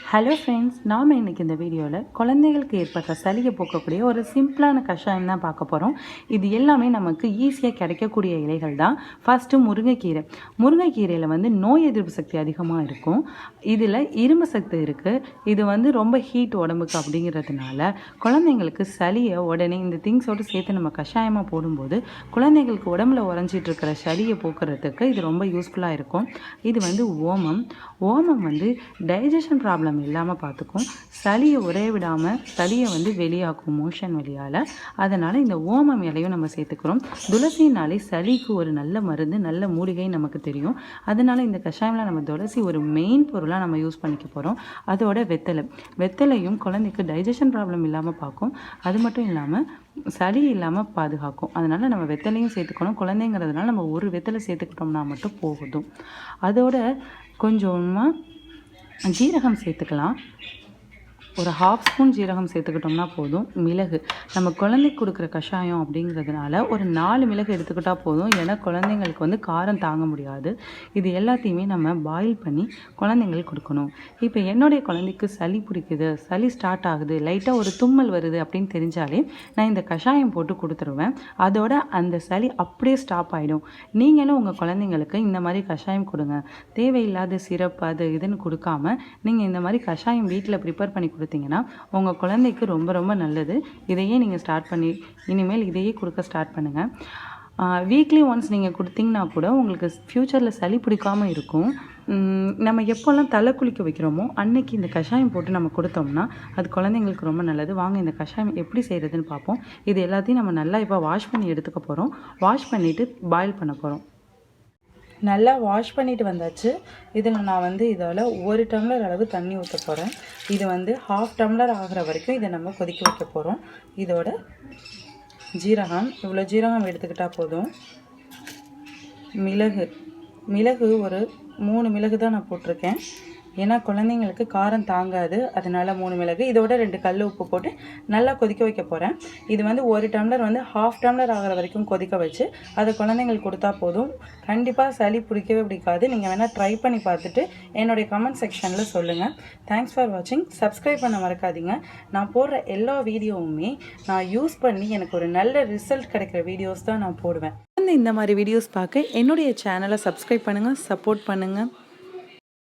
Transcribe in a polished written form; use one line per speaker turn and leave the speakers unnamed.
Hello friends, நாம் இன்றைக்கி இந்த வீடியோவில் குழந்தைகளுக்கு ஏற்பட்ட சளியை போக்கக்கூடிய ஒரு சிம்பிளான கஷாயம் தான் பார்க்க போகிறோம். இது எல்லாமே நமக்கு ஈஸியாக கிடைக்கக்கூடிய இலைகள் தான். ஃபஸ்ட்டு முருங்கைக்கீரை. முருங்கைக்கீரையில் நோய் எதிர்ப்பு சக்தி அதிகமாக இருக்கும். இதில் இரும்பு சக்தி இருக்குது. இது ரொம்ப ஹீட் உடம்புக்கு அப்படிங்கிறதுனால குழந்தைங்களுக்கு சளியை உடனே இந்த திங்ஸோடு சேர்த்து நம்ம கஷாயமாக போடும்போது குழந்தைங்களுக்கு உடம்புல உறைஞ்சிட்டு இருக்கிற சளியை போக்குறதுக்கு இது ரொம்ப யூஸ்ஃபுல்லாக இருக்கும். இது ஓமம். ஓமம் டைஜஷன் ப்ராப்ளம் இல்லாமல் பார்த்துக்கும். சளியை உரைய விடாமல் சளியை வெளியாக்கும் மோஷன் வழியால். அதனால் இந்த ஓமம் இலையும் நம்ம சேர்த்துக்கிறோம். துளசினாலே சளிக்கு ஒரு நல்ல மருந்து, நல்ல மூலிகை நமக்கு தெரியும். அதனால் இந்த கஷாயமில் நம்ம துளசி ஒரு மெயின் பொருளாக நம்ம யூஸ் பண்ணிக்க போகிறோம். அதோட வெத்தலையும் குழந்தைக்கு டைஜஷன் ப்ராப்ளம் இல்லாமல் பார்க்கும். அது மட்டும் இல்லாமல் சளி இல்லாமல் பாதுகாக்கும். அதனால் நம்ம வெத்தலையும் சேர்த்துக்கணும். குழந்தைங்கிறதுனால நம்ம ஒரு வெத்தலை சேர்த்துக்கிட்டோம்னா மட்டும் போதும். அதோட கொஞ்சமாக ஜீரகம் சேர்த்துக்கலாம். ஒரு 1/2 ஸ்பூன் ஜீரகம் சேர்த்துக்கிட்டோம்னா போதும். மிளகு, நம்ம குழந்தைக்கு கொடுக்குற கஷாயம் அப்படிங்கிறதுனால ஒரு 4 மிளகு எடுத்துக்கிட்டால் போதும். ஏன்னா குழந்தைங்களுக்கு காரம் தாங்க முடியாது. இது எல்லாத்தையுமே நம்ம பாயில் பண்ணி குழந்தைங்களுக்கு கொடுக்கணும். இப்போ என்னுடைய குழந்தைக்கு சளி பிடிக்குது, சளி ஸ்டார்ட் ஆகுது, லைட்டாக ஒரு தும்மல் வருது அப்படின்னு தெரிஞ்சாலே நான் இந்த கஷாயம் போட்டு கொடுத்துருவேன். அதோட அந்த சளி அப்படியே ஸ்டாப் ஆகிடும். நீங்களும் உங்கள் குழந்தைங்களுக்கு இந்த மாதிரி கஷாயம் கொடுங்க. தேவையில்லாத சிரப் அது இதுன்னு கொடுக்காம நீங்கள் இந்த மாதிரி கஷாயம் வீட்டில் ப்ரிப்பேர் பண்ணி கொடுத்தீங்கன்னா உங்கள் குழந்தைக்கு ரொம்ப ரொம்ப நல்லது. இதையே நீங்கள் இனிமேல் இதையே கொடுக்க ஸ்டார்ட் பண்ணுங்கள். வீக்லி ஒன்ஸ் நீங்கள் கொடுத்தீங்கன்னா கூட உங்களுக்கு ஃப்யூச்சரில் சளி பிடிக்காமல் இருக்கும். நம்ம எப்போல்லாம் தலை குளிக்க வைக்கிறோமோ அன்னைக்கு இந்த கஷாயம் போட்டு நம்ம கொடுத்தோம்னா அது குழந்தைங்களுக்கு ரொம்ப நல்லது. வாங்க இந்த கஷாயம் எப்படி செய்கிறதுன்னு பார்ப்போம். இது எல்லாத்தையும் நம்ம நல்லா இப்போ வாஷ் பண்ணி எடுத்துக்க போகிறோம். வாஷ் பண்ணிவிட்டு பாயில் பண்ண போகிறோம். நல்லா வாஷ் பண்ணிட்டு வந்தாச்சு. இதில் நான் இதில் 1 டம்ளர் அளவு தண்ணி ஊற்ற போகிறேன். இது 1/2 டம்ளர் ஆகிற வரைக்கும் இதை நம்ம கொதிக்க வைக்க போகிறோம். இதோட ஜீரகம், இவ்வளோ ஜீரகம் எடுத்துக்கிட்டால் போதும். மிளகு ஒரு 3 மிளகு தான் நான் போட்டிருக்கேன். ஏன்னா குழந்தைங்களுக்கு காரம் தாங்காது, அதனால் 3 மிளகு. இதோட 2 கல் உப்பு போட்டு நல்லா கொதிக்க வைக்க போகிறேன். இது 1 டம்ளர் 1/2 டம்ளர் ஆகிற வரைக்கும் கொதிக்க வச்சு அதை குழந்தைங்களுக்கு கொடுத்தா போதும். கண்டிப்பாக சளி பிடிக்கவே பிடிக்காது. நீங்கள் வேணால் ட்ரை பண்ணி பார்த்துட்டு என்னுடைய கமெண்ட் செக்ஷனில் சொல்லுங்கள். தேங்க்ஸ் ஃபார் வாட்சிங். சப்ஸ்கிரைப் பண்ண மறக்காதீங்க. நான் போடுற எல்லா வீடியோவுமே நான் யூஸ் பண்ணி எனக்கு ஒரு நல்ல ரிசல்ட் கிடைக்கிற வீடியோஸ் தான் நான் போடுவேன். இந்த மாதிரி வீடியோஸ் பார்க்க என்னுடைய சேனலை சப்ஸ்கிரைப் பண்ணுங்கள், சப்போர்ட் பண்ணுங்கள்.